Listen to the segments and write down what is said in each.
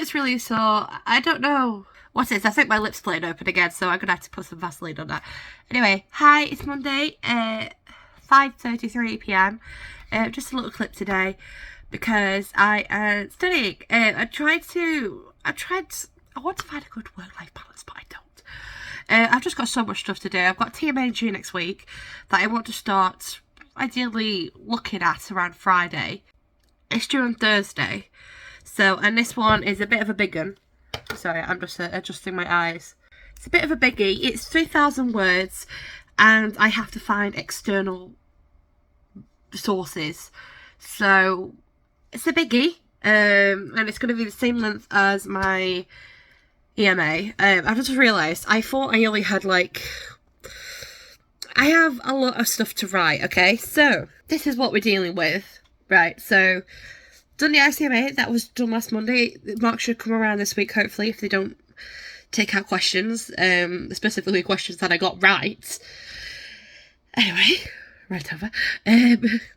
throat's really sore. I don't know what it is. I think my lips played open again, so I'm gonna have to put some Vaseline on that. Anyway, hi, it's Monday, 5:33 p.m. Just a little clip today because I am studying. I want to find a good work-life balance, but I don't. I've just got so much stuff to do. I've got TMA due next week that I want to start ideally looking at around Friday. It's due on Thursday. So, and this one is a bit of a big one. Sorry, I'm just adjusting my eyes. It's a bit of a biggie. It's 3,000 words and I have to find external sources. So, it's a biggie. And it's going to be the same length as my EMA. I just realised, I thought I only had I have a lot of stuff to write, okay? So, this is what we're dealing with. Right, so, done the ICMA, that was done last Monday. Marks should come around this week, hopefully, if they don't take out questions, specifically questions that I got right. Anyway, right over.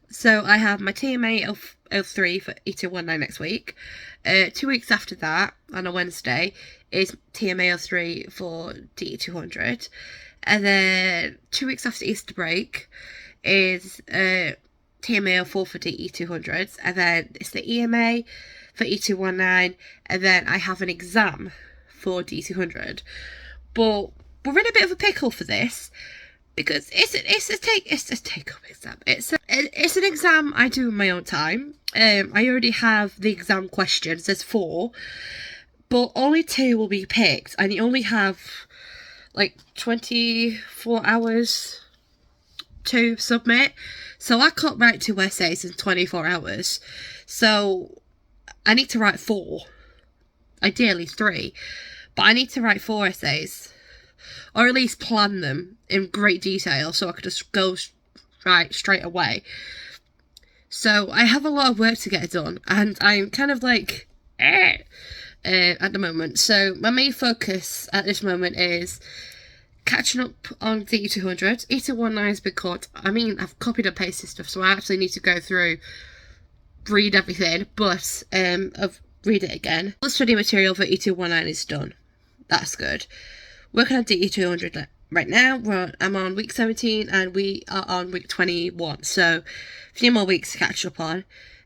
So, I have my TMA 03 for E219 next week. 2 weeks after that, on a Wednesday, is TMA 03 for DE200. And then 2 weeks after Easter break is TMA 04 for DE200s. And then it's the EMA for E219. And then I have an exam for DE200. But we're in a bit of a pickle for this because it's a take-home exam. It's an exam I do in my own time. I already have the exam questions. There's 4, but only 2 will be picked, and you only have 24 hours to submit. So I can't write 2 essays in 24 hours. So I need to write 4, ideally 3, but I need to write 4 essays, or at least plan them in great detail so I could just go right straight away. So I have a lot of work to get done, and I'm kind of at the moment. So my main focus at this moment is catching up on the E200. E219 has been caught. I mean, I've copied and pasted stuff, so I actually need to go through, read everything, but I've read it again. The study material for E219 is done. That's good. Working on DE200 right now. I'm on week 17 and we are on week 21. So a few more weeks to catch up on.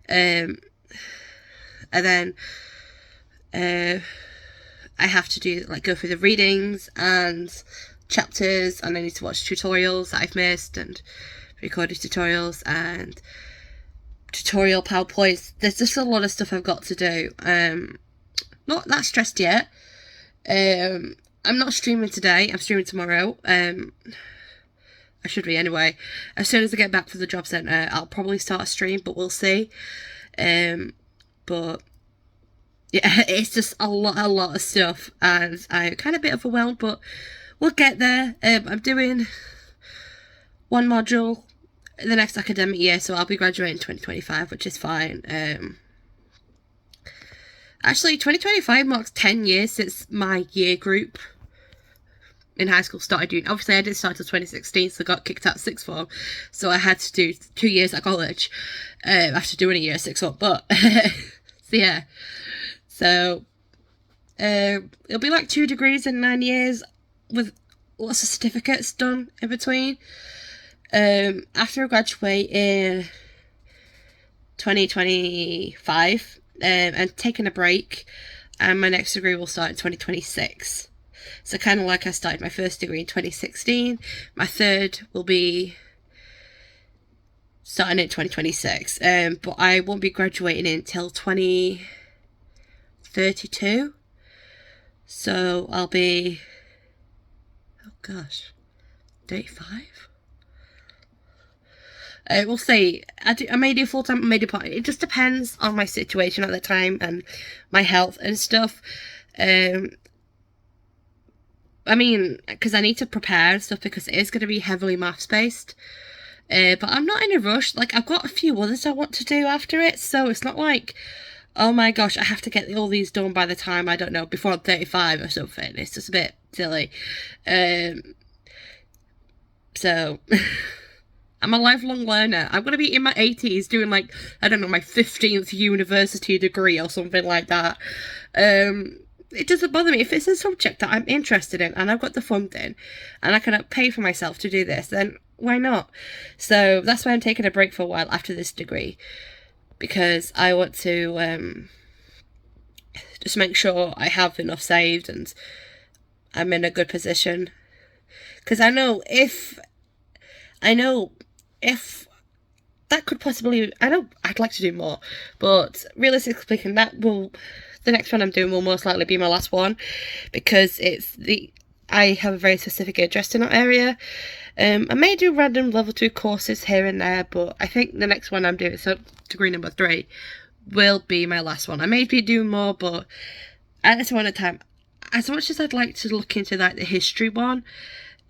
And then I have to do go through the readings and chapters, and I need to watch tutorials that I've missed and recorded tutorials and tutorial PowerPoints. There's just a lot of stuff I've got to do. Not that stressed yet. I'm not streaming today. I'm streaming tomorrow. I should be anyway. As soon as I get back from the job centre, I'll probably start a stream, but we'll see. But yeah, it's just a lot of stuff, and I'm kind of a bit overwhelmed, but we'll get there. I'm doing 1 module in the next academic year, so I'll be graduating in 2025, which is fine. Actually, 2025 marks 10 years since my year group in high school started doing. Obviously, I didn't start until 2016, so I got kicked out of sixth form, so I had to do 2 years at college after doing a year at sixth form. But so yeah, so it'll be 2 degrees in 9 years with lots of certificates done in between. After I graduate in 2025 and taking a break, and my next degree will start in 2026. So kind of I started my first degree in 2016, my third will be starting in 2026, but I won't be graduating until 2032, so I'll be, oh gosh, 35? We'll see. I may do full-time, I may do part. It just depends on my situation at the time and my health and stuff. I mean, because I need to prepare and stuff, because it is going to be heavily maths based. But I'm not in a rush. I've got a few others I want to do after it, so it's not oh my gosh, I have to get all these done by the time, I don't know, before I'm 35 or something. It's just a bit silly. So I'm a lifelong learner. I'm going to be in my 80s doing, like, I don't know, my 15th university degree or something like that. It doesn't bother me. If it's a subject that I'm interested in and I've got the funding and I can pay for myself to do this, then why not? So that's why I'm taking a break for a while after this degree, because I want to just make sure I have enough saved and I'm in a good position. Because I know if that could possibly, I know I'd like to do more, but realistically speaking, the next one I'm doing will most likely be my last one, because I have a very specific interest in that area. I may do random level 2 courses here and there, but I think the next one I'm doing, so degree number 3, will be my last one. I may be doing more, but at this one at a time, as much as I'd like to look into like the history one,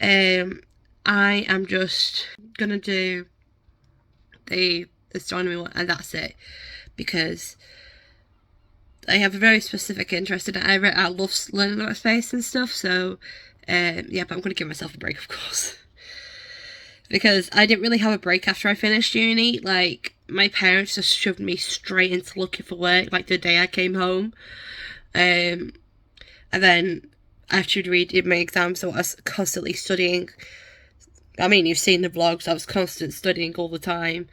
I am just gonna do the astronomy one, and that's it, because I have a very specific interest in it. I love learning about space and stuff, so yeah, but I'm gonna give myself a break, of course, because I didn't really have a break after I finished uni. Like, my parents just shoved me straight into looking for work, like the day I came home, and then after reading my exams, so I was constantly studying. I mean, you've seen the vlogs, I was constant studying all the time.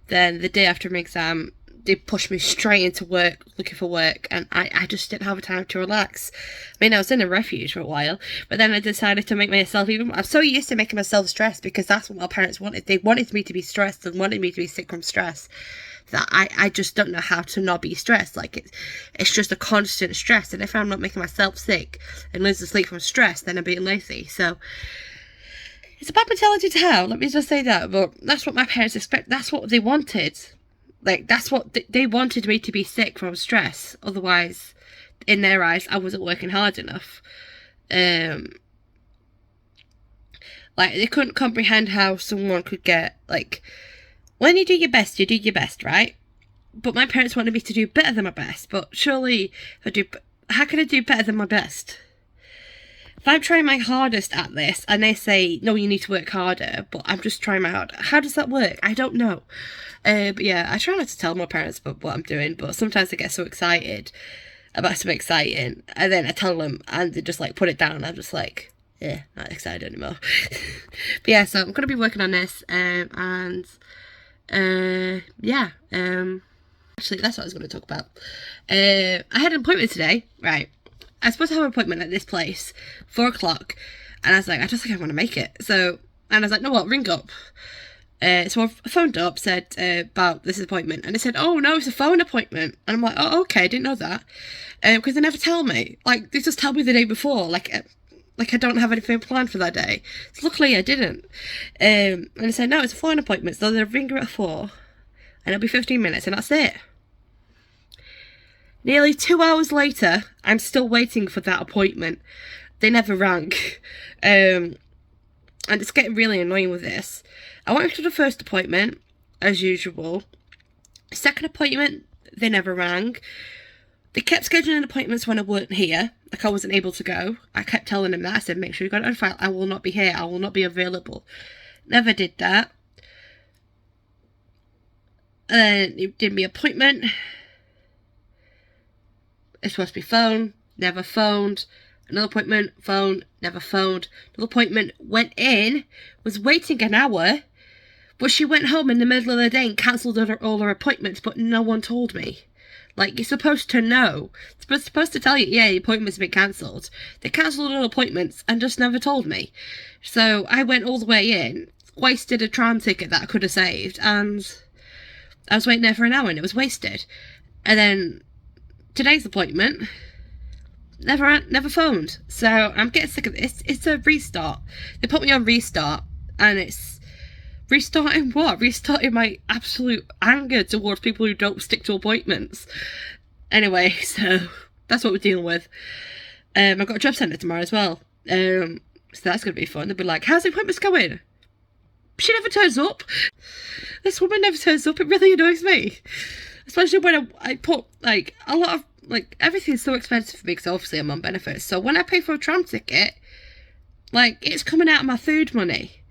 Then the day after my exam, they pushed me straight into work, looking for work, and I just didn't have a time to relax. I mean, I was in a refuge for a while, but then I decided to make myself I'm so used to making myself stressed, because that's what my parents wanted. They wanted me to be stressed and wanted me to be sick from stress, that I just don't know how to not be stressed. Like, it's just a constant stress, and if I'm not making myself sick and losing sleep from stress, then I'm being lazy. So it's a bad mentality to have, let me just say that, but that's what my parents expect. That's what they wanted. Like, that's what they wanted me to be sick from stress. Otherwise, in their eyes, I wasn't working hard enough. Like, they couldn't comprehend how someone could get, like, when you do your best, right? But my parents wanted me to do better than my best. But surely, how can I do better than my best? If I'm trying my hardest at this and they say, no, you need to work harder, but I'm just trying my hardest, how does that work? I don't know. But yeah, I try not to tell my parents about what I'm doing, but sometimes I get so excited about something exciting, and then I tell them and they just like put it down, and I'm just like, yeah, not excited anymore. But yeah, so I'm going to be working on this, and yeah, actually that's what I was going to talk about. I had an appointment today, right? I was supposed to have an appointment at this place, 4 o'clock, and I was like, I just think I want to make it. So, and I was like, no, what, ring up. So I phoned up, said about this appointment, and they said, oh no, it's a phone appointment. And I'm like, oh, okay, I didn't know that. Because they never tell me. Like, they just tell me the day before, like I don't have anything planned for that day. So luckily I didn't. And they said, no, it's a phone appointment, so they'll ring you at 4, and it'll be 15 minutes, and that's it. Nearly 2 hours later, I'm still waiting for that appointment. They never rang. And it's getting really annoying with this. I went to the first appointment, as usual. Second appointment, they never rang. They kept scheduling appointments when I weren't here, like I wasn't able to go. I kept telling them that. I said, make sure you got it on file. I will not be here. I will not be available. Never did that. And then they did me appointment. It's supposed to be phone, never phoned. Another appointment, phone, never phoned. Another appointment, went in, was waiting an hour, but she went home in the middle of the day and cancelled all her appointments, but no one told me. Like, you're supposed to know. It's supposed to tell you, yeah, your appointment's been cancelled. They cancelled all appointments and just never told me. So I went all the way in, wasted a tram ticket that I could have saved, and I was waiting there for an hour and it was wasted. And then today's appointment, never phoned. So I'm getting sick of this. It's a restart. They put me on restart, and it's restarting what? Restarting my absolute anger towards people who don't stick to appointments. Anyway, so that's what we're dealing with. I've got a job centre tomorrow as well. So that's going to be fun. They'll be like, how's the appointments going? She never turns up. This woman never turns up. It really annoys me. Especially when I put, like, a lot of, like, everything's so expensive for me because obviously I'm on benefits. So when I pay for a tram ticket, like, it's coming out of my food money.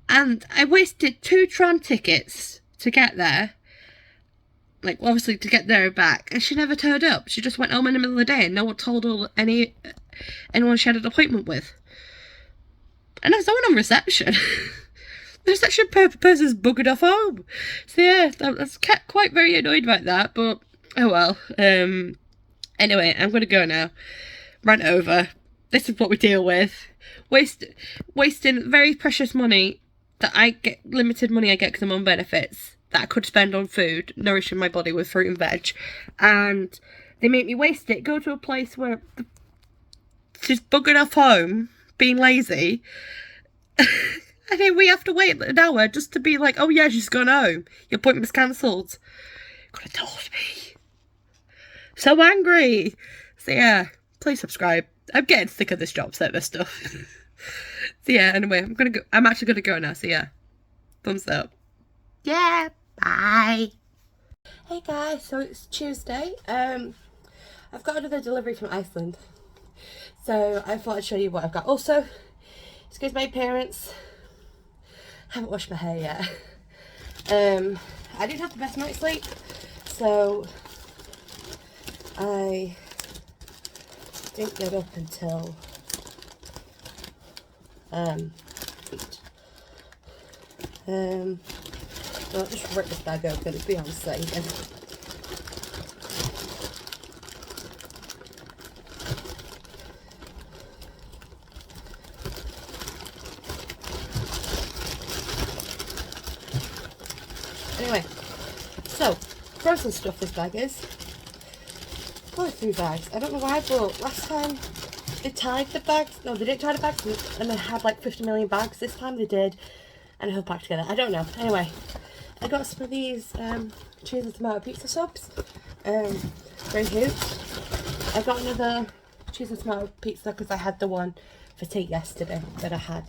And I wasted 2 tram tickets to get there. Like, obviously, to get there and back. And she never turned up. She just went home in the middle of the day and no one told her anyone she had an appointment with. And there was no one on reception. The reception person's buggered off home. So yeah, I was quite very annoyed about that, but oh well. Anyway, I'm going to go now. Rant over. This is what we deal with. Wasting very precious money that I get, limited money I get because I'm on benefits, that I could spend on food, nourishing my body with fruit and veg. And they make me waste it, go to a place where she's buggered off home, being lazy. And then we have to wait an hour just to be like, oh yeah, she's gone home. Your appointment was cancelled. Could have told me. So angry. So yeah, please subscribe. I'm getting sick of this job centre stuff. So yeah, anyway, I'm actually gonna go now, so yeah. Thumbs up. Yeah, bye. Hey guys, so it's Tuesday. I've got another delivery from Iceland. So I thought I'd show you what I've got. Also, excuse my appearance. Haven't washed my hair yet. I didn't have the best night's sleep, so I didn't get up until I'll just rip this bag open, it's Beyonce again. Anyway, so frozen stuff this bag is. Probably 3 bags. I don't know why, but last time they tied the bags. No, they didn't tie the bags and they had like 50 million bags. This time they did, and they're packed together. I don't know. Anyway, I got some of these cheese and tomato pizza subs. Very cute. I got another cheese and tomato pizza because I had the one for tea yesterday that I had.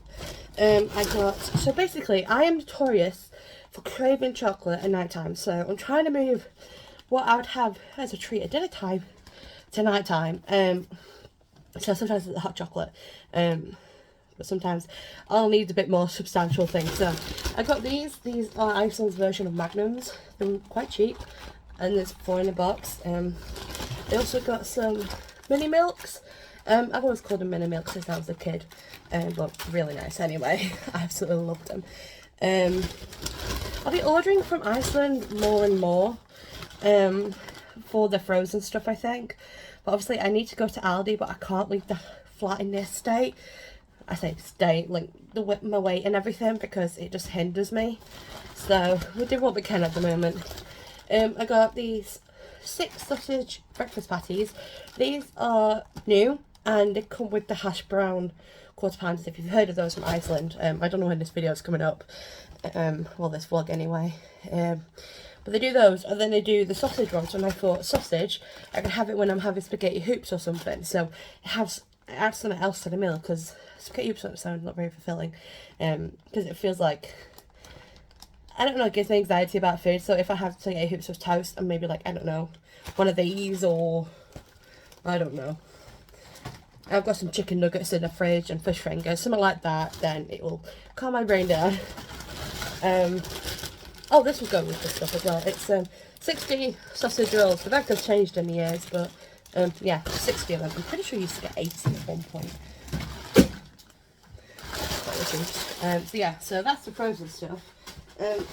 So basically, I am notorious for craving chocolate at night time. So I'm trying to move what I would have as a treat at dinner time to night time. So sometimes it's hot chocolate, but sometimes I'll need a bit more substantial things. So I got these are Iceland's version of Magnums. They're quite cheap, and there's 4 in a box. They also got some mini milks. I've always called them mini milks since I was a kid, but really nice anyway. I absolutely loved them. I'll be ordering from Iceland more and more for the frozen stuff, I think. But obviously I need to go to Aldi, but I can't leave the flat in this state. I say state, like my weight and everything, because it just hinders me. So we do what we can at the moment. I got these 6 sausage breakfast patties. These are new and they come with the hash brown quarter pounders, if you've heard of those from Iceland. I don't know when this video is coming up. Well, this vlog anyway. But they do those, and then they do the sausage ones. And I thought, sausage, I can have it when I'm having spaghetti hoops or something. So it adds something else to the meal, because spaghetti hoops don't sound not very fulfilling. Because it feels like, I don't know, it gives me anxiety about food. So if I have spaghetti hoops with toast and maybe like, I don't know, one of these, or I don't know, I've got some chicken nuggets in the fridge and fish fingers, something like that, then it will calm my brain down. Oh, this will go with this stuff as well. It's 60 sausage rolls. The bag has changed in the years, but yeah, 60 of them. I'm pretty sure you used to get 80 at one point. So yeah, so that's the frozen stuff.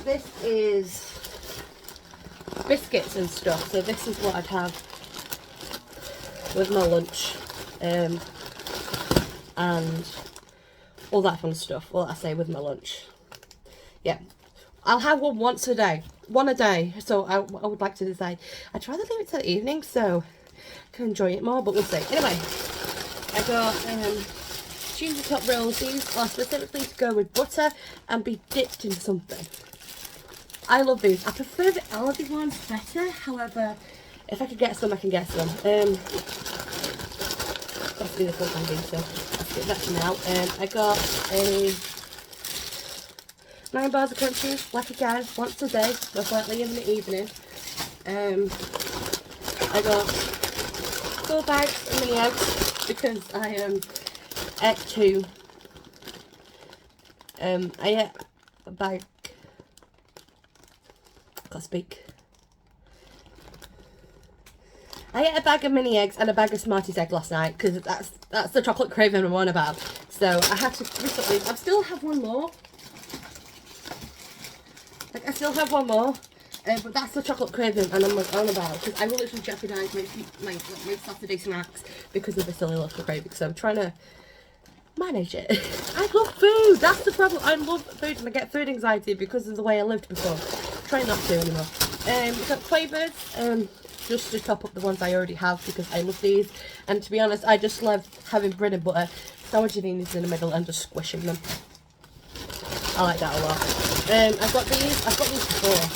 This is biscuits and stuff. So this is what I'd have with my lunch. And all that fun stuff. Well, I say with my lunch. Yeah. I'll have one once a day. One a day. So I would like to decide. I'd rather leave it till the evening so I can enjoy it more, but we'll see. Anyway, I got cheesy top rolls. These are specifically to go with butter and be dipped in something. I love these. I prefer the Aldi ones better. However, if I could get some, I can get some. Let's do this one handy, so let's get that now. I got a 9 bars of crunchies, like again, once a day, most likely in the evening. I got 4 bags of mini eggs because I ate 2. I a bag. Can't speak. I ate a bag of mini eggs and a bag of Smarties egg last night because that's the chocolate craving I'm on about. So I had to recently. I still have one more. Like I still have one more, but that's the chocolate craving and I'm on about because I will literally jeopardise my Saturday snacks because of the silly little craving. So I'm trying to manage it. I love food. That's the problem. I love food and I get food anxiety because of the way I lived before. Try not to anymore. We've got flavours. Just to top up the ones I already have because I love these. And to be honest, I just love having bread and butter, sandwiching these in the middle and just squishing them. I like that a lot. I've got these before.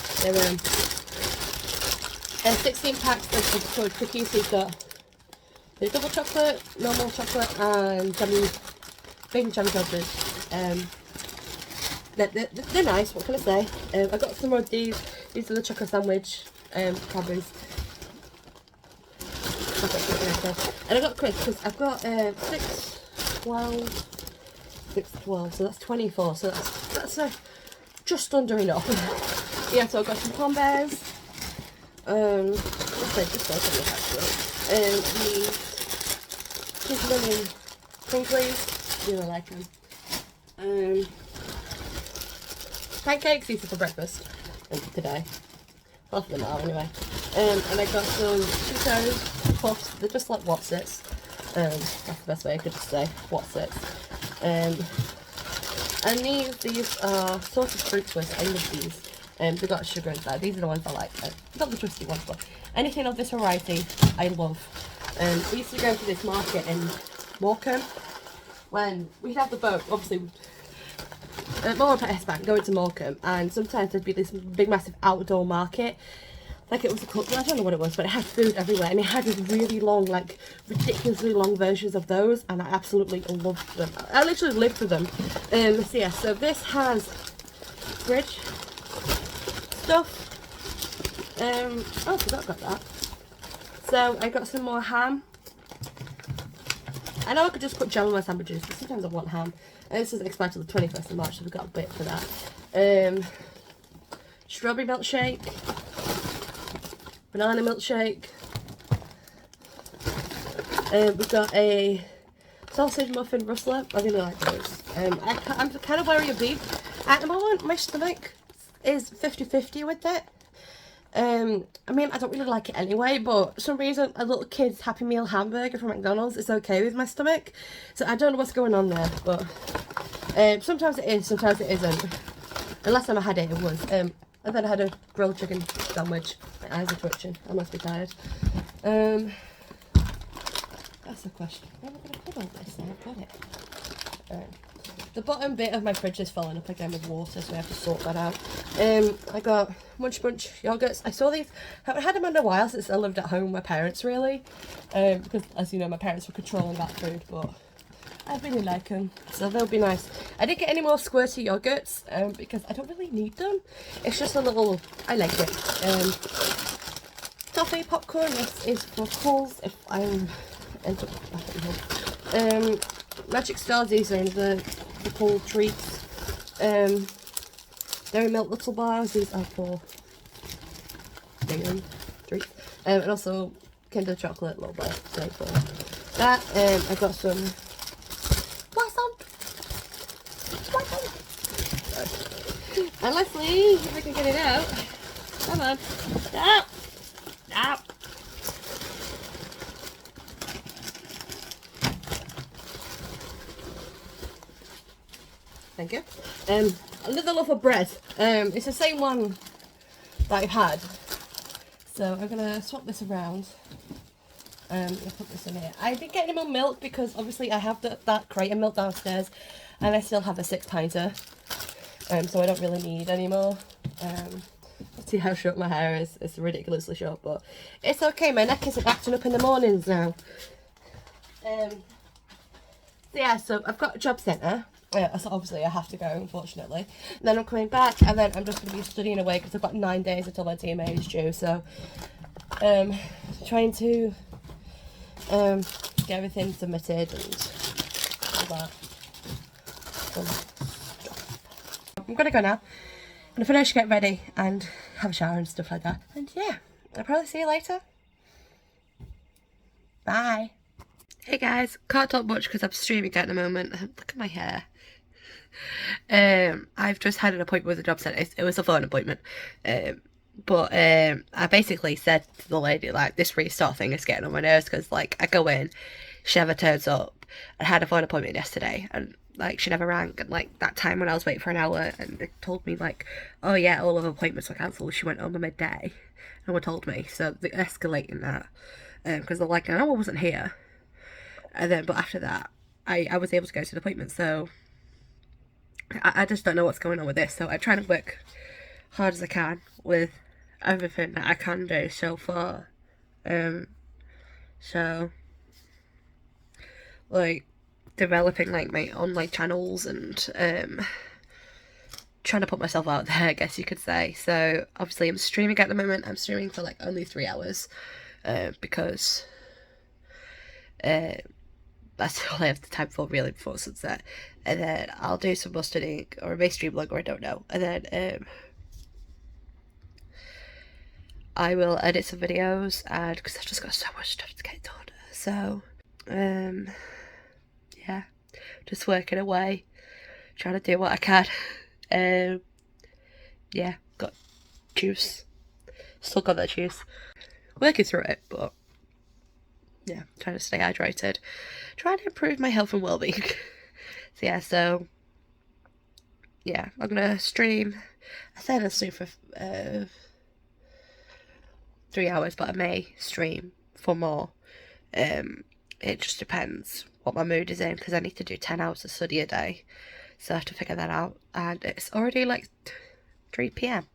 They're 16 packs of cookies. So you've got the double chocolate, normal chocolate, and jammy, bacon jammy toppers. They're nice, what can I say? I got some more of these. These are the chocolate sandwich Cadbury's. And I got crisps because I've got 6, 12, so that's 24. So that's just under enough. Yeah, so I've got some Plum Bears. Just these cheese lemon crinklies. Really like them. Pancakes, these are for breakfast today. Half of them are anyway. And I got some Cheetos puffs. They're just like Wotsits. That's the best way I could just say Wotsits. And these are sorted fruit twists. I love these. They've got sugar inside. These are the ones I like. Not the twisty ones, but anything of this variety I love. We used to go to this market in Morecambe when we'd have the boat, obviously. More about Iceland, going to Morecambe, and sometimes there'd be this big massive outdoor market, like it was I don't know what it was, but it had food everywhere, and it had these really long, like ridiculously long versions of those, and I absolutely loved them. I literally lived for them. So yeah, so this has fridge stuff. Oh, I forgot about that. So I got some more ham. I know I could just put jam on my sandwiches, but sometimes I want ham. And this doesn't expire till the 21st of March, so we've got a bit for that. Strawberry milkshake. Banana milkshake. We've got a sausage muffin rustler. I really like those. I'm kind of wary of beef. At the moment, my stomach is 50-50 with it. I mean, I don't really like it anyway, but for some reason a little kid's Happy Meal hamburger from McDonald's is okay with my stomach. So I don't know what's going on there, but sometimes it is, sometimes it isn't. The last time I had it, it was. And then I had a grilled chicken sandwich. My eyes are twitching. I must be tired. That's the question. Where am I going to put all this? I've got it. The bottom bit of my fridge is filling up again with water, so we have to sort that out. I got Munch Bunch yogurts. I saw these. I haven't had them in a while since I lived at home with my parents, really. Because, as you know, my parents were controlling that food, but I really like them, so they'll be nice. I didn't get any more squirty yogurts because I don't really need them. It's just a little. I like it. Toffee popcorn. This is for calls if I end up back at home. Magic Stars. These are the cool treats. Dairy Milk Little Bars. These are for dairy treats. And also Kinder Chocolate Little Bar. So for that, I got some. And Leslie, if I can get it out. Come on. Stop. Stop. Thank you. Another loaf of bread. It's the same one that I've had. So I'm gonna swap this around. I'll put this in here. I didn't get any more milk because obviously I have that crate of milk downstairs, and I still have a 6-pinter. So I don't really need any more. See how short my hair is. It's ridiculously short, but it's okay. My neck isn't acting up in the mornings now. So yeah, so I've got a job centre. So obviously I have to go, unfortunately. And then I'm coming back, and then I'm just going to be studying away because I've got 9 days until my TMA is due. So trying to get everything submitted and all that. I'm gonna go now. I'm gonna finish, get ready, and have a shower and stuff like that. And yeah, I'll probably see you later. Bye. Hey guys, can't talk much because I'm streaming at the moment. Look at my hair. I've just had an appointment with the job centre. It was a phone appointment. But I basically said to the lady, like, this restart thing is getting on my nerves because, like, I go in, she never turns up. I had a phone appointment yesterday and, like, she never rang. And, like, that time when I was waiting for an hour and they told me, like, oh yeah, all of her appointments were cancelled. She went home at midday. No one told me. So they're escalating that. Because they're like, I know I wasn't here. And then, but after that, I was able to go to the appointment. So I just don't know what's going on with this. So I'm trying to work hard as I can with everything that I can do so far. So like developing like my online channels and trying to put myself out there, I guess you could say. So obviously I'm streaming at the moment. I'm streaming for like only 3 hours because that's all I have the time for really before sunset. And then I'll do some more studying, or I may stream longer, I don't know. And then I will edit some videos, and because I've just got so much stuff to get done. So yeah, just working away, trying to do what I can. Yeah, got juice, still got that juice, working through it, but yeah, trying to stay hydrated, trying to improve my health and well-being. So yeah, I'm gonna stream. I said I'll stream for 3 hours, but I may stream for more. It just depends what my mood is in, because I need to do 10 hours of study a day, so I have to figure that out. And it's already like 3 p.m.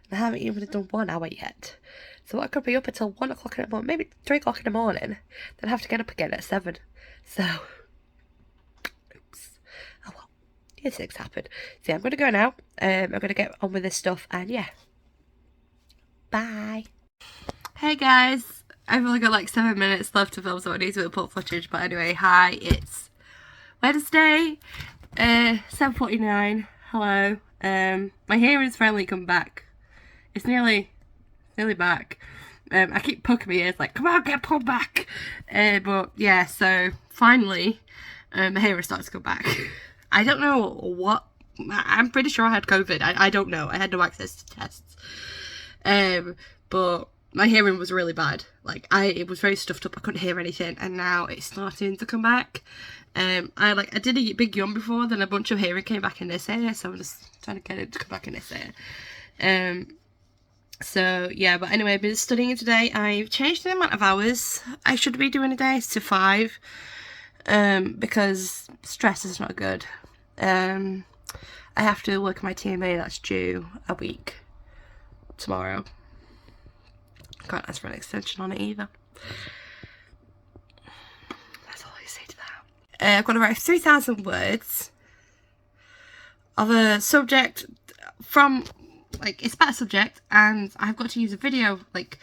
and I haven't even done 1 hour yet. So I could be up until 1 o'clock in the morning, maybe 3 o'clock in the morning, then have to get up again at 7. So, oops. Oh well, these things happen. So yeah, I'm going to go now. I'm going to get on with this stuff, and yeah. Bye. Hey guys, I've only got like 7 minutes left to film, so I need to put footage. But anyway, hi, it's Wednesday, 7:49. Hello. My hearing's finally come back. It's nearly back. I keep poking my ears like, come on, get pulled back. But yeah, so finally, my hearing starts to come back. I don't know what. I'm pretty sure I had COVID. I don't know. I had no access to tests. But my hearing was really bad. Like it was very stuffed up. I couldn't hear anything, and now it's starting to come back. I did a big yawn before, then a bunch of hearing came back in this ear, so I'm just trying to get it to come back in this ear. So yeah, but anyway, I've been studying today. I've changed the amount of hours I should be doing a day to 5, because stress is not good. I have to work my TMA that's due a week tomorrow. Can't ask for an extension on it either. That's all I say to that. I've got to write 3,000 words of a subject from, like, it's about a subject, and I've got to use a video, like,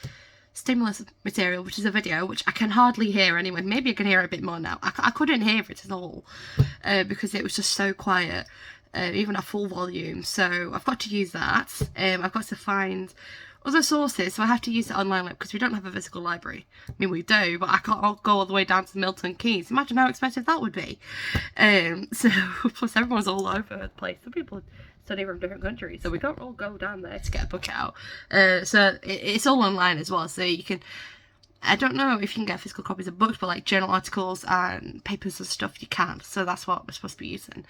stimulus material, which is a video, which I can hardly hear anyway. Maybe I can hear it a bit more now. I couldn't hear it at all, because it was just so quiet, even at full volume. So I've got to use that. I've got to find other sources, so I have to use the online lab because we don't have a physical library. I mean, we do, but I can't go all the way down to Milton Keynes. Imagine how expensive that would be. So plus everyone's all over the place. Some people study from different countries, so we can't all go down there to get a book out. So it's all online as well, so you can, I don't know if you can get physical copies of books, but like journal articles and papers and stuff you can. So that's what we're supposed to be using.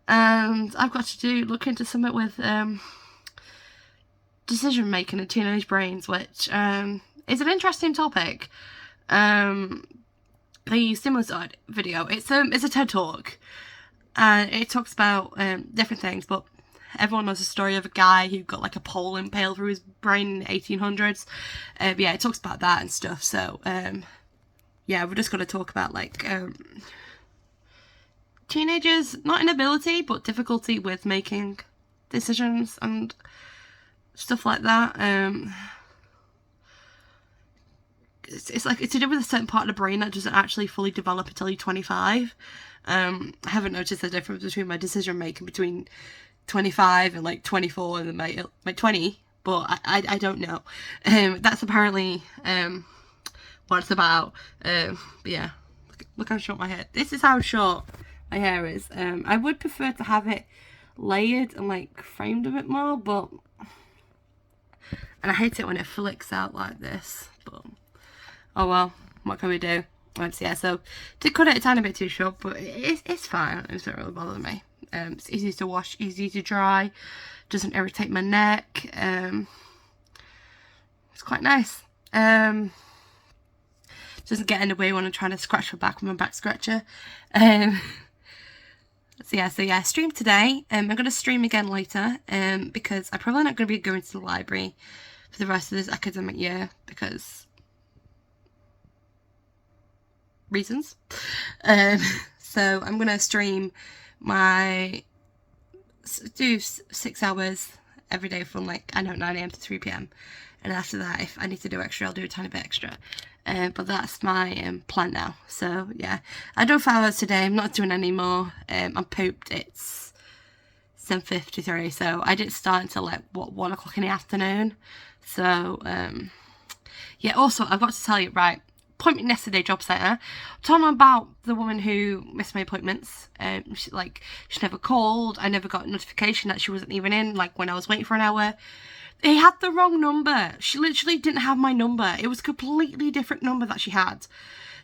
And I've got to look into something with decision making in teenage brains, which is an interesting topic. The stimulus video, it's a TED talk, and it talks about different things, but everyone knows the story of a guy who got like a pole impaled through his brain in the 1800s. Yeah, it talks about that and stuff. So yeah, we're just going to talk about like teenagers, not inability, but difficulty with making decisions and stuff like that. It's like it's to do with a certain part of the brain that doesn't actually fully develop until you're 25. I haven't noticed the difference between my decision making between 25 and like 24 and then my 20, but I don't know. That's apparently what it's about. But yeah, look how short my hair. This is how short my hair is. I would prefer to have it layered and like framed a bit more, but and I hate it when it flicks out like this, but oh well, what can we do? Yeah, so did cut it a tiny bit too short, but it's fine. It doesn't really bother me. It's easy to wash, easy to dry, doesn't irritate my neck. It's quite nice. Doesn't get in the way when I'm trying to scratch my back with my back scratcher. So yeah, stream today. I'm going to stream again later because I'm probably not going to be going to the library for the rest of this academic year because reasons. So I'm going to stream do 6 hours every day from like, I know, 9 AM to 3 PM. And after that, if I need to do extra, I'll do a tiny bit extra. But that's my plan now. So yeah, I done 5 hours today. I'm not doing any more. I'm pooped. It's 7:53, so I didn't start until like 1 o'clock in the afternoon. So yeah. Also, I've got to tell you, right? Appointment yesterday, job centre. Told them about the woman who missed my appointments. She never called. I never got a notification that she wasn't even in. Like when I was waiting for an hour. They had the wrong number. She literally didn't have my number. It was a completely different number that she had.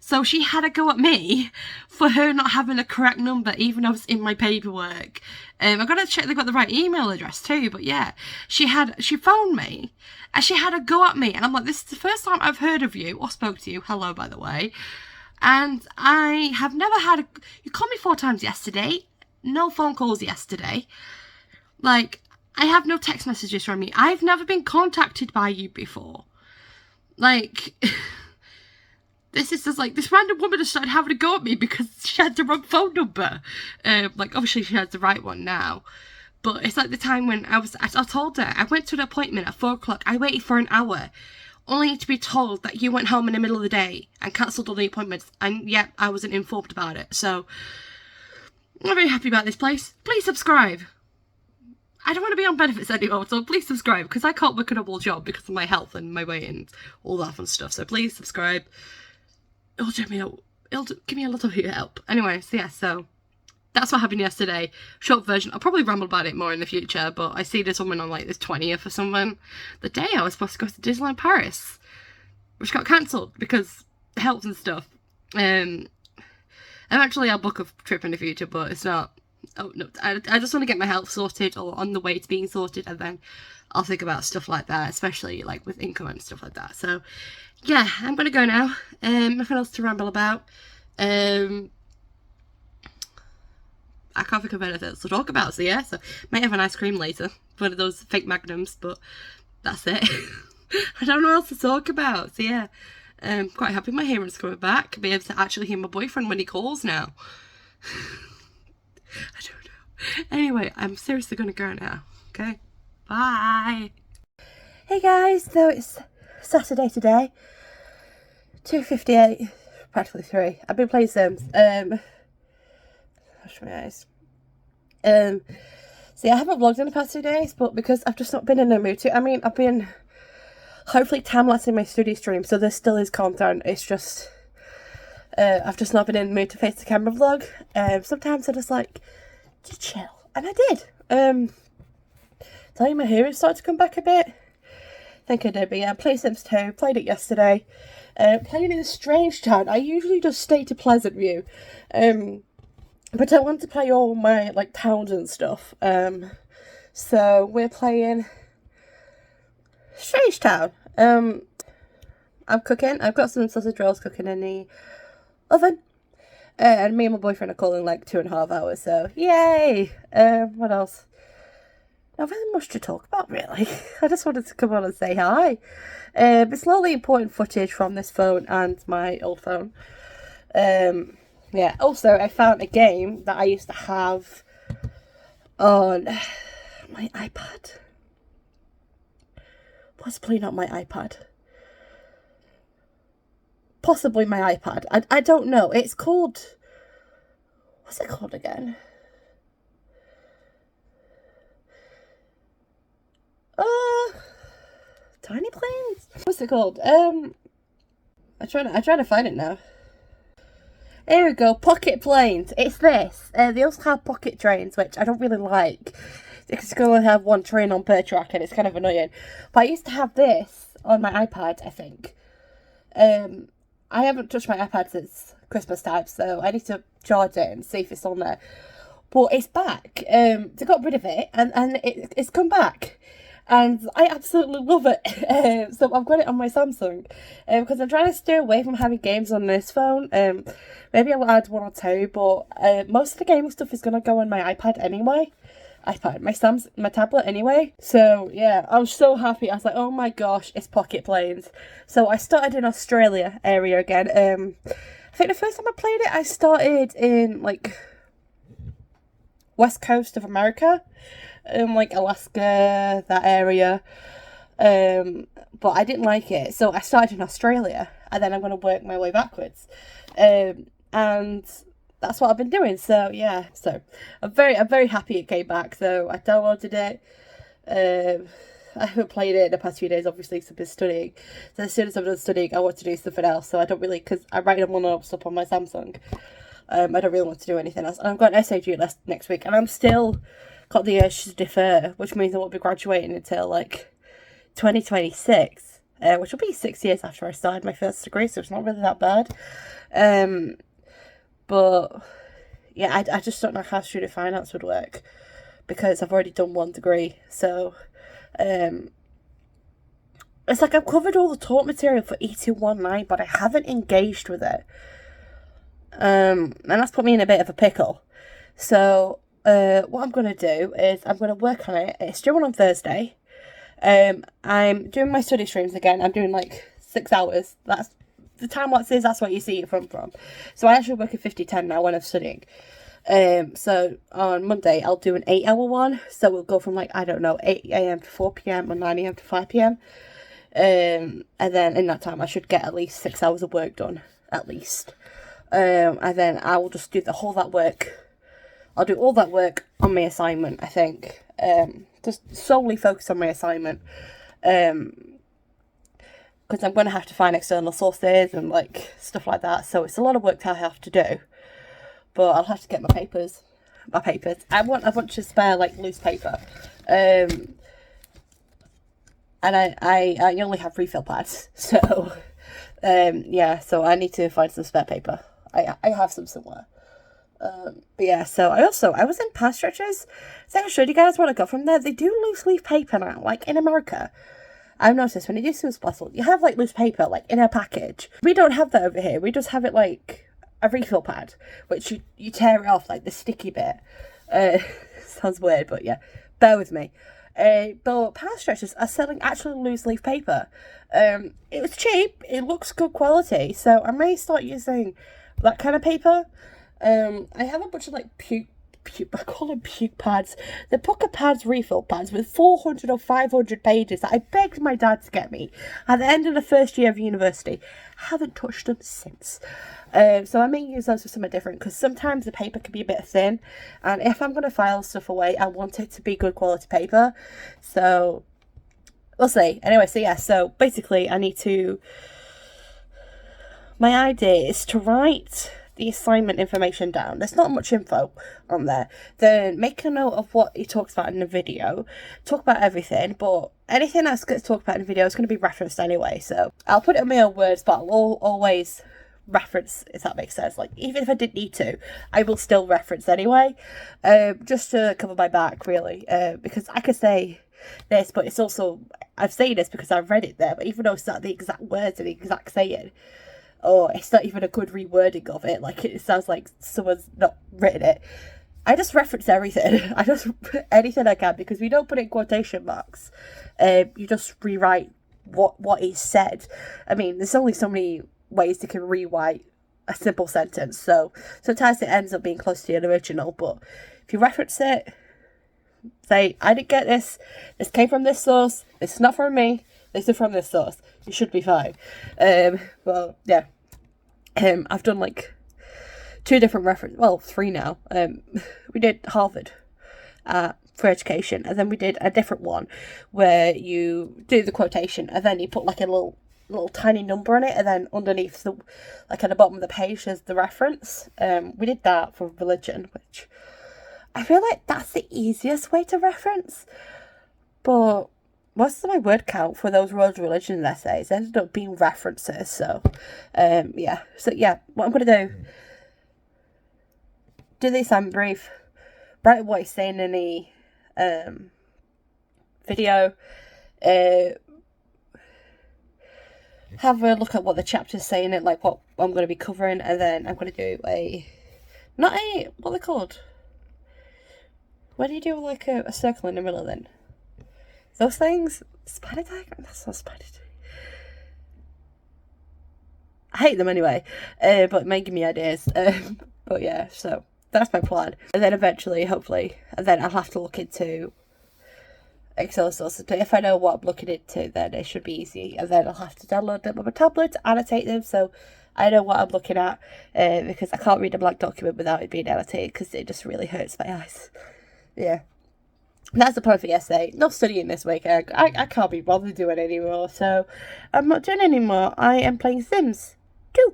So she had a go at me for her not having a correct number, even though it was in my paperwork. I got to check they got the right email address too, but yeah. She phoned me and she had a go at me. And I'm like, this is the first time I've heard of you or spoke to you. Hello, by the way. And I have never had you called me 4 times yesterday. No phone calls yesterday. Like, I have no text messages from you. I've never been contacted by you before. Like, this is just like, this random woman has started having a go at me because she had the wrong phone number. Like, obviously she has the right one now. But it's like the time when I told her, I went to an appointment at 4 o'clock. I waited for an hour, only to be told that you went home in the middle of the day and cancelled all the appointments. And yet, I wasn't informed about it. So, I'm not very happy about this place. Please subscribe. I don't want to be on benefits anymore, so please subscribe, because I can't work a double job because of my health and my weight and all that fun stuff. So please subscribe. It'll give me a lot of your help. Anyway, so yeah, so that's what happened yesterday. Short version. I'll probably ramble about it more in the future, but I see this woman on like the 20th or something. The day I was supposed to go to Disneyland Paris, which got cancelled because health and stuff. Eventually I'll book a trip in the future, but it's not. Oh no, I just want to get my health sorted or on the way to being sorted, and then I'll think about stuff like that, especially like with income and stuff like that. So yeah, I'm gonna go now. Nothing else to ramble about. I can't think of anything else to talk about, so yeah, so might have an ice cream later, one of those fake magnums, but that's it. I don't know what else to talk about, so yeah, quite happy my hearing's coming back, be able to actually hear my boyfriend when he calls now. I don't know. Anyway, I'm seriously gonna go now. Okay? Bye! Hey guys, so it's Saturday today. 2:58, practically 3. I've been playing Sims. Wash my eyes. See, I haven't vlogged in the past 2 days, but because I've just not been in the mood to. I mean, I've been hopefully time-lapsing my study stream, so there still is content. It's just I've just not been in the mood to face the camera vlog. Sometimes I just like to chill, and I did. Tell you my hearing started to come back a bit. I think I did, but yeah, I played Sims 2, played it yesterday. Playing in a strange town. I usually just stay to Pleasant View, but I want to play all my like towns and stuff. So we're playing Strange Town. I'm cooking. I've got some sausage rolls cooking in the oven. And me and my boyfriend are calling like 2.5 hours, so yay! What else? Not really much to talk about, really. I just wanted to come on and say hi. It's slowly important footage from this phone and my old phone. Yeah, also I found a game that I used to have on my iPad. Possibly not my iPad. Possibly my iPad. I don't know. It's called... What's it called again? Tiny planes? What's it called? I'm trying to find it now. Here we go, pocket planes. It's this. They also have pocket trains, which I don't really like. Because you can only have one train on per track and it's kind of annoying. But I used to have this on my iPad, I think. I haven't touched my iPad since Christmas time, so I need to charge it and see if it's on there. But it's back. They got rid of it and it's come back. And I absolutely love it. So I've got it on my Samsung. Because I'm trying to steer away from having games on this phone. Maybe I'll add one or two, but most of the gaming stuff is going to go on my iPad anyway. My tablet anyway. So yeah, I was so happy. I was like, oh my gosh, it's pocket planes. So I started in Australia area again. I think the first time I played it, I started in like west coast of America, like Alaska, that area. But I didn't like it, so I started in Australia, and then I'm going to work my way backwards. And that's what I've been doing. So yeah, so I'm very happy it came back. So I downloaded it. I haven't played it in the past few days, obviously, because I've been studying. So as soon as I'm done studying, I want to do something else. So I don't really, because I write them all up on my Samsung. I don't really want to do anything else. And I've got an essay due next week, and I'm still got the urge to defer, which means I won't be graduating until like 2026, which will be 6 years after I started my first degree, so it's not really that bad. But yeah, I just don't know how student finance would work because I've already done one degree. So it's like I've covered all the talk material for E219, but I haven't engaged with it. And that's put me in a bit of a pickle. So what I'm going to do is I'm going to work on it. It's due on Thursday. I'm doing my study streams again. I'm doing like 6 hours. That's the time lapses. That's what you see it from. So I actually work at 50/10 now when I'm studying. So on Monday I'll do an 8-hour one. So we'll go from like, I don't know, 8 a.m. to 4 p.m. or 9 a.m. to 5 p.m. And then in that time I should get at least 6 hours of work done, at least. And then I will just do that work. I'll do all that work on my assignment, I think. Just solely focus on my assignment. Because I'm going to have to find external sources and like stuff like that. So it's a lot of work that I have to do. But I'll have to get my papers. I want a bunch of spare like loose paper. And I only have refill pads. So yeah, so I need to find some spare paper. I have some somewhere. But yeah, so I was in Past Stretches. So I showed you guys what I got from there. They do loose leaf paper now, like in America. I've noticed when you do Sims Puzzle, you have like loose paper, like in a package. We don't have that over here. We just have it like a refill pad, which you tear it off, like the sticky bit. Sounds weird, but yeah, bear with me. But Past Stretches are selling actually loose leaf paper. It was cheap. It looks good quality, so I may start using that kind of paper. I have a bunch of like I call them puke pads. The pocket pads, refill pads with 400 or 500 pages that I begged my dad to get me at the end of the first year of university. I haven't touched them since. So I may use those for something different because sometimes the paper can be a bit thin, and if I'm going to file stuff away, I want it to be good quality paper. So we'll see. Anyway, so yeah, so basically my idea is to write the assignment information down. There's not much info on there. Then make a note of what he talks about in the video. Talk about everything, but anything that's going to talk about in the video is going to be referenced anyway. So I'll put it in my own words, but I'll always reference, if that makes sense. Like, even if I didn't need to, I will still reference anyway. Just to cover my back, really. Because I could say this, but it's also, I've said this because I've read it there, but even though it's not the exact words and the exact saying, or it's not even a good rewording of it, like it sounds like someone's not written it, I just reference everything. I just put anything I can, because we don't put in quotation marks. You just rewrite what is said. I mean, there's only so many ways you can rewrite a simple sentence, so sometimes it ends up being close to the original, but if you reference it, say, I didn't get this came from this source, this is not from me, this is from this source, you should be fine. Well, yeah. I've done like 2 different 3 now. We did Harvard, for education, and then we did a different one where you do the quotation and then you put like a little tiny number on it, and then underneath the, like at the bottom of the page, there's the reference. We did that for religion, which I feel like that's the easiest way to reference, but most of my word count for those world religion essays ended up being references. So yeah, what I'm gonna do this I'm brief, write what he's saying in the video, have a look at what the chapter's saying, it like what I'm going to be covering, and then I'm going to do what are they called? When do you do like a circle in the middle then? Those things? Spider diagram? That's not spider diagram. I hate them anyway, but it may give me ideas. But yeah, so that's my plan. And then eventually, hopefully, and then I'll have to look into Excel sources. But if I know what I'm looking into, then it should be easy. And then I'll have to download them on my tablet to annotate them, so I know what I'm looking at, because I can't read a blank document without it being annotated, because it just really hurts my eyes. Yeah. That's the point for yesterday. Not studying this week. I can't be bothered doing it anymore, so I'm not doing it anymore. I am playing Sims 2.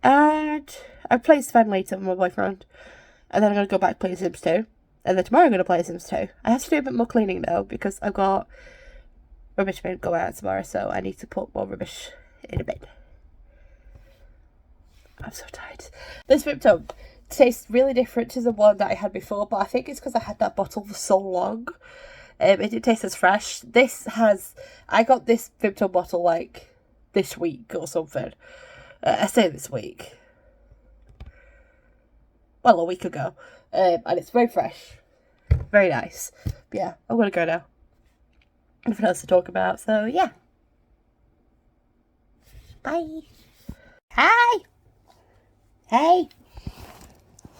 And I played Sven later with my boyfriend. And then I'm going to go back to playing Sims 2. And then tomorrow I'm going to play Sims 2. I have to do a bit more cleaning though, because I've got rubbish bin going out tomorrow, so I need to put more rubbish in a bin. I'm so tired. This Viptop tastes really different to the one that I had before, but I think it's because I had that bottle for so long. It didn't taste as fresh. I got this Viptop bottle like this week or something. I say this week. Well, a week ago. And it's very fresh. Very nice. But yeah, I'm going to go now. Nothing else to talk about, so yeah. Bye. Hi. Hey.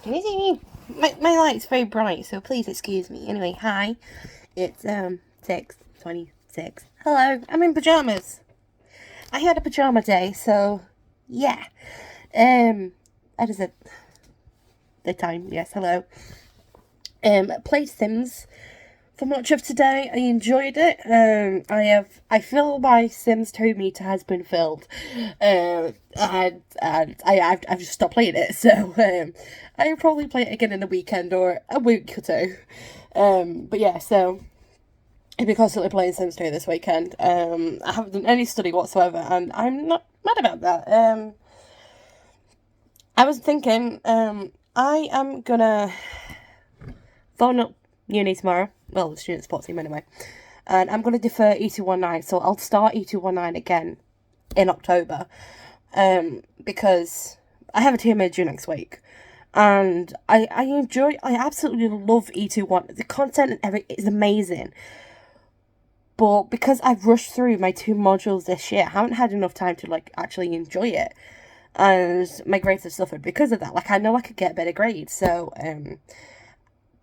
Can you see me? My light's very bright, so please excuse me. Anyway, hi. It's 6:26. Hello. I'm in pajamas. I had a pajama day, so yeah. That is it. The time, yes, hello. Played Sims for much of today. I enjoyed it. I feel my Sims 2 meter has been filled. And I've just stopped playing it, so I'll probably play it again in a weekend or a week or two. But yeah, so I've been constantly playing Sims 2 this weekend. I haven't done any study whatsoever, and I'm not mad about that. I was thinking, I am gonna phone up uni tomorrow. Well, the student sports team anyway. And I'm gonna defer E219, so I'll start E219 again in October. Because I have a TMA due next week. And I absolutely love E21. The content and everything is amazing. But because I've rushed through my 2 modules this year, I haven't had enough time to like actually enjoy it. And my grades have suffered because of that. Like, I know I could get better grades, so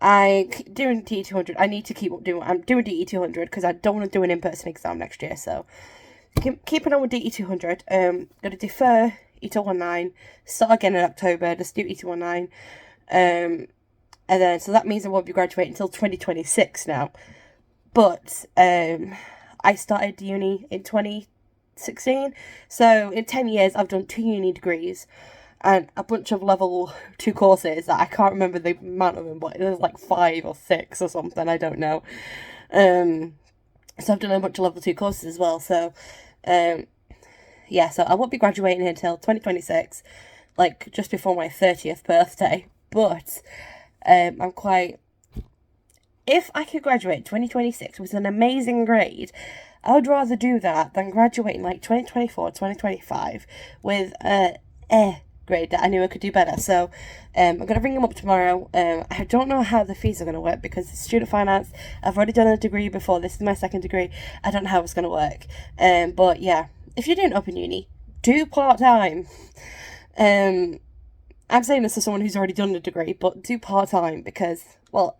doing DE200. I need to keep doing. I'm doing DE200 because I don't want to do an in-person exam next year. So keeping on with DE200. Gonna defer E219. Start again in October. Just do E219. And then so that means I won't be graduating until 2026 now. But I started uni in 2016, so in 10 years I've done 2 uni degrees and a bunch of level 2 courses that I can't remember the amount of them, but there's like 5 or 6 or something, I don't know. So I've done a bunch of level 2 courses as well, so yeah, so I won't be graduating until 2026, like just before my 30th birthday, but I'm quite... If I could graduate in 2026 with an amazing grade, I would rather do that than graduate in like 2024, 2025 with a grade that I knew I could do better. So I'm going to bring them up tomorrow. I don't know how the fees are going to work because it's student finance. I've already done a degree before. This is my 2nd degree. I don't know how it's going to work. But yeah, if you're doing open uni, do part-time. I'm saying this as someone who's already done a degree, but do part-time because, well...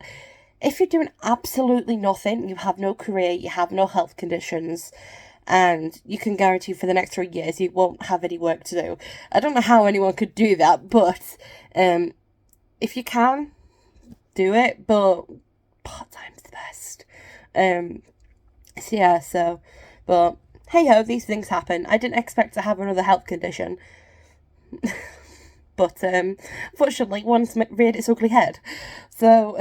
If you're doing absolutely nothing, you have no career, you have no health conditions, and you can guarantee for the next 3 years you won't have any work to do. I don't know how anyone could do that, but if you can, do it, but part-time's the best. So yeah, but hey ho, these things happen. I didn't expect to have another health condition, but fortunately, one's reared its ugly head. So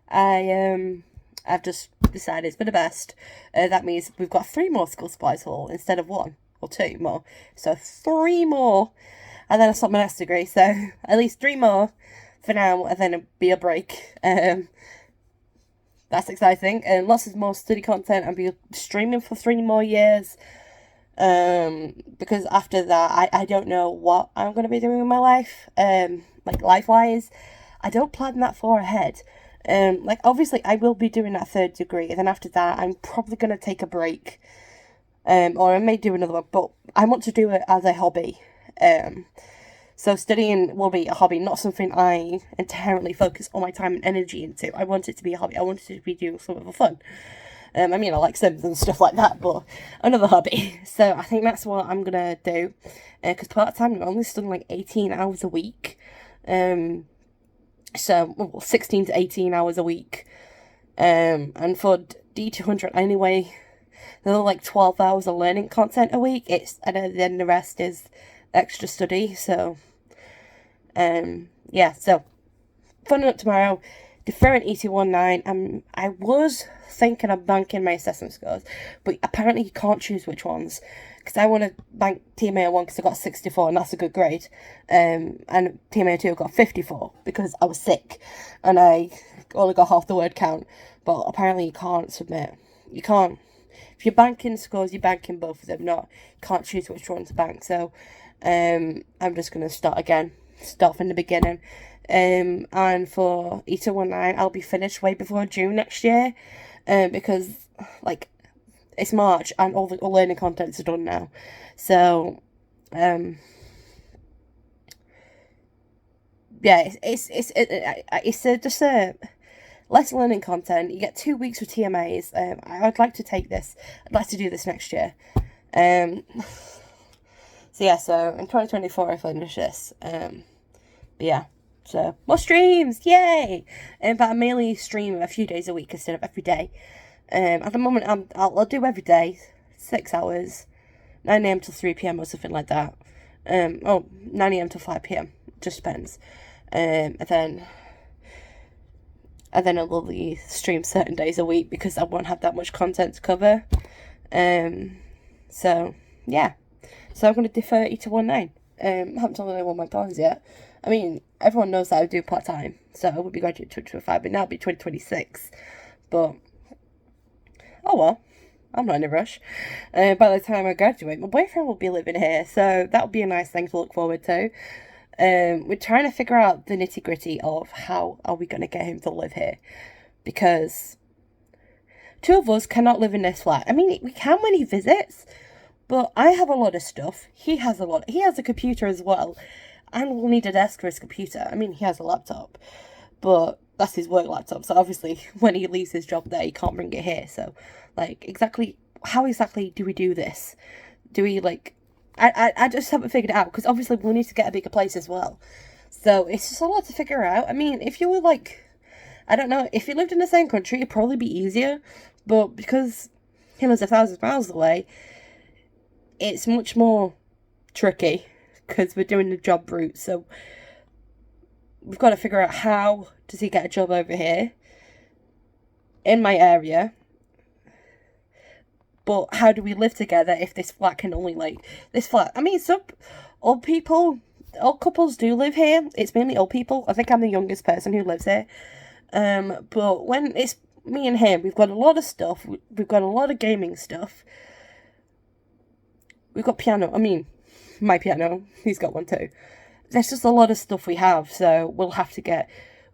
I've just decided for the best. That means we've got 3 more school supplies haul instead of 1 or 2 more. So 3 more, and then I start my next degree. So at least 3 more for now, and then it'll be a break. That's exciting, and lots of more study content. I'll be streaming for 3 more years. Because after that, I don't know what I'm going to be doing with my life. Like life-wise, I don't plan that far ahead. Like obviously I will be doing that 3rd degree, and then after that, I'm probably going to take a break. Or I may do another one, but I want to do it as a hobby. So studying will be a hobby, not something I inherently focus all my time and energy into. I want it to be a hobby. I want it to be doing something for fun. I mean, I like Sims and stuff like that, but another hobby. So I think that's what I'm going to do. Because part-time, I'm only studying like 18 hours a week. So 16 to 18 hours a week. And for D200 anyway, there's like 12 hours of learning content a week. And then the rest is extra study. So, yeah, so fun up tomorrow. Deferring E219. I was thinking of banking my assessment scores, but apparently you can't choose which ones, because I want to bank TMA 1 because I got 64 and that's a good grade, and TMA 2 got 54 because I was sick and I only got half the word count. But apparently you can't submit. You can't. If you're banking scores, you're banking both of them. Not can't choose which one to bank. So I'm just gonna start from the beginning. And for E219, I'll be finished way before June next year, because like it's March and all the learning contents are done now. So yeah, it's just a less learning content. You get 2 weeks of TMAs. I'd like to take this. I'd like to do this next year. So yeah, so in 2024 I finish this. But yeah. So, more streams! Yay! But I mainly stream a few days a week instead of every day. At the moment, I'll do every day, 6 hours, 9 a.m. till 3 p.m. or something like that. 9 a.m. till 5 p.m. Just depends. And then I will stream certain days a week because I won't have that much content to cover. So, yeah. So I'm going to defer E219. I haven't told anyone my plans yet. I mean, everyone knows that I do part-time, so I would be graduating 2025, but now it'll be 2026. But, oh well, I'm not in a rush. By the time I graduate, my boyfriend will be living here, so that'll be a nice thing to look forward to. We're trying to figure out the nitty-gritty of how are we going to get him to live here, because 2 of us cannot live in this flat. I mean, we can when he visits, but I have a lot of stuff. He has a computer as well. And we'll need a desk for his computer. I mean, he has a laptop, but that's his work laptop. So obviously, when he leaves his job there, he can't bring it here. So, like, how exactly do we do this? Do we, like, I just haven't figured it out. Because obviously, we'll need to get a bigger place as well. So, it's just a lot to figure out. I mean, if you were, like, I don't know, if you lived in the same country, it'd probably be easier. But because he lives 1,000 miles away, it's much more tricky. Because we're doing the job route, so we've got to figure out how does he get a job over here in my area, but how do we live together if this flat can only, like, this flat, I mean, some old couples do live here. It's mainly old people. I think I'm the youngest person who lives here, but when it's me and him, we've got a lot of stuff. We've got a lot of gaming stuff. We've got piano. I mean, my piano, he's got one too. There's just a lot of stuff we have, so we're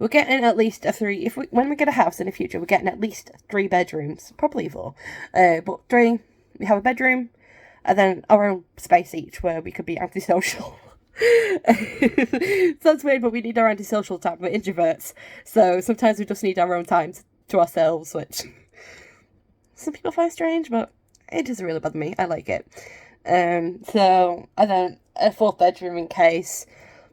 getting at least when we get a house in the future, we're getting at least 3 bedrooms, probably 4, but 3, we have a bedroom, and then our own space each, where we could be antisocial. Sounds weird, but we need our antisocial time, we're introverts, so sometimes we just need our own time to ourselves, which some people find strange, but it doesn't really bother me, I like it. So, and then a 4th bedroom in case,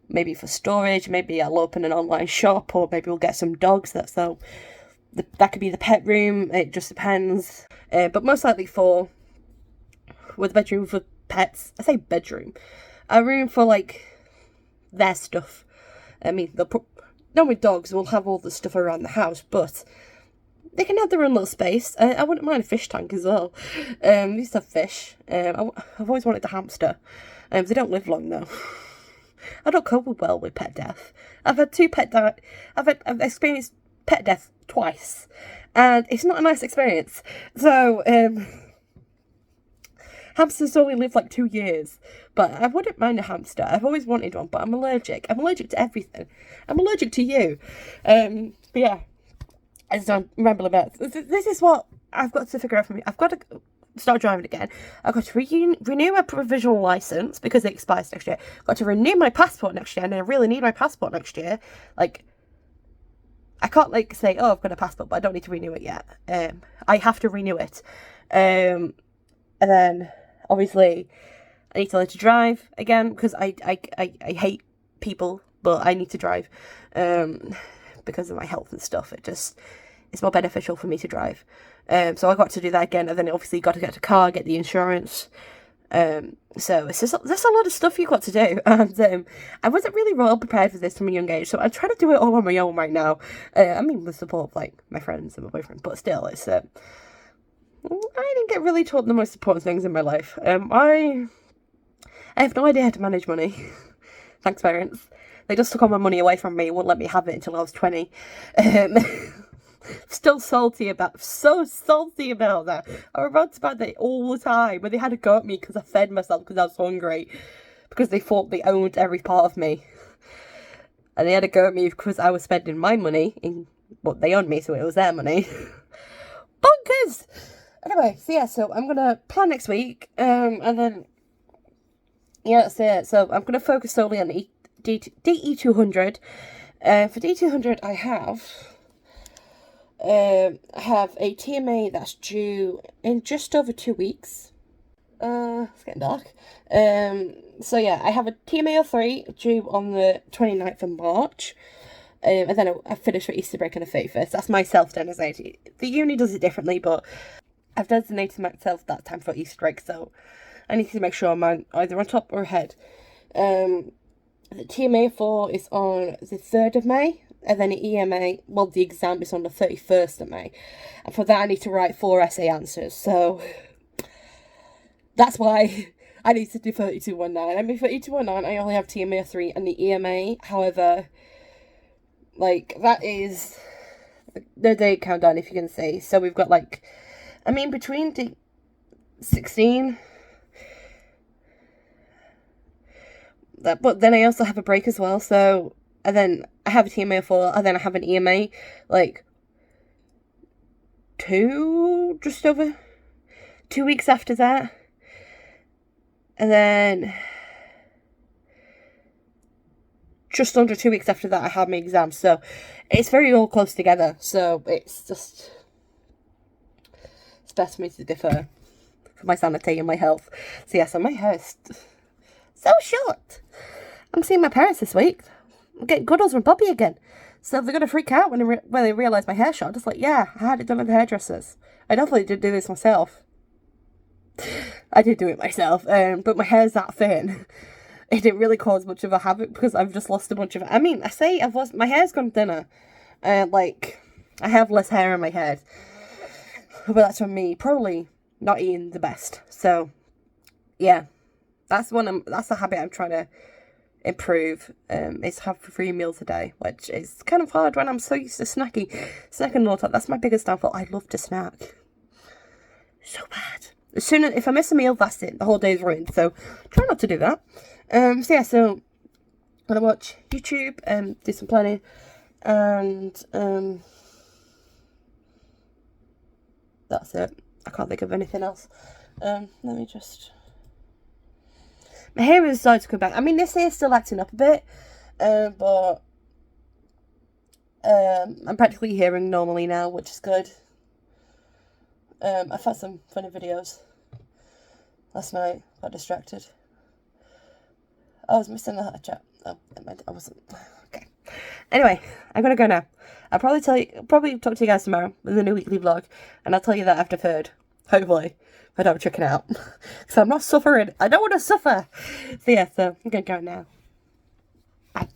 maybe for storage, maybe I'll open an online shop, or maybe we'll get some dogs. That could be the pet room. It just depends. But most likely with a bedroom for pets. I say bedroom, a room for like their stuff. I mean, not with dogs, we'll have all the stuff around the house, but they can have their own little space. I wouldn't mind a fish tank as well. We used to have fish. I've always wanted a hamster. They don't live long though. I don't cope well with pet death. I've experienced pet death twice, and it's not a nice experience. So, hamsters only live like 2 years, but I wouldn't mind a hamster. I've always wanted one, but I'm allergic. I'm allergic to everything. I'm allergic to you. But yeah, I just don't ramble about. This is what I've got to figure out for me. I've got to start driving again. I've got to renew my provisional license because it expires next year. I've got to renew my passport next year, and I really need my passport next year. Like, I can't like say, oh, I've got a passport, but I don't need to renew it yet. I have to renew it. And then obviously I need to learn to drive again because I hate people, but I need to drive because of my health and stuff. It's more beneficial for me to drive. So I got to do that again, and then obviously got to get a car, get the insurance. So it's just there's a lot of stuff you've got to do, and I wasn't really well prepared for this from a young age, so I'm trying to do it all on my own right now. I mean, with support of like my friends and my boyfriend, but still, it's I didn't get really taught the most important things in my life. I have no idea how to manage money. Thanks, parents. They just took all my money away from me, wouldn't let me have it until I was 20. So salty about that. I rant about that all the time, but they had to go at me because I fed myself because I was hungry, because they thought they owned every part of me, and they had to go at me because I was spending my money in they owned me, so it was their money. Bonkers. Anyway, so I'm gonna plan next week, and then that's it. So I'm gonna focus solely on DE200. For DE200, I have a TMA that's due in just over 2 weeks. It's getting dark. So yeah, I have a TMA 03 due on the 29th of March. And then I finish for Easter break on the 31st. That's my self-designated. The uni does it differently, but I've designated myself that time for Easter break, so I need to make sure I'm either on top or ahead. The TMA 4 is on the 3rd of May. And then the EMA, the exam is on the 31st of May. And for that, I need to write 4 essay answers. So that's why I need to do 3219. I mean, for 3219, I only have TMA 3 and the EMA. However, that is the day countdown, if you can say. So we've got, between the 16... But then I also have a break as well, so... And then I have a TMA 4, and then I have an EMA, just over 2 weeks after that. And then just under 2 weeks after that, I have my exam. So it's very all close together. So it's best for me to defer for my sanity and my health. So so my hair is so short. I'm seeing my parents this week. I'm getting cuddles from Bobby again. So they're going to freak out when they realise my hair's short. Just I had it done at the hairdressers. I definitely did do this myself. I did do it myself. But my hair's that thin. It didn't really cause much of a havoc because I've just lost a bunch of... my hair's gone thinner. I have less hair in my head. But that's from me probably not eating the best. So, yeah. That's a habit I'm trying to improve, is have 3 meals a day, which is kind of hard when I'm so used to snacking all the time. That's my biggest downfall. I love to snack so bad. If I miss a meal, that's it, the whole day's ruined. So try not to do that. So I'm gonna watch YouTube and do some planning, and that's it. I can't think of anything else. Let me just... My hair is starting to come back. I mean, this hair's still acting up a bit, but I'm practically hearing normally now, which is good. I've had some funny videos last night. Got distracted. I was missing the chat. I wasn't. Okay. Anyway, I'm gonna go now. I'll probably talk to you guys tomorrow with a new weekly vlog, and I'll tell you that after third. Hopefully, if I don't chicken out, because I'm not suffering. I don't want to suffer. So yeah, so I'm gonna go now. Bye.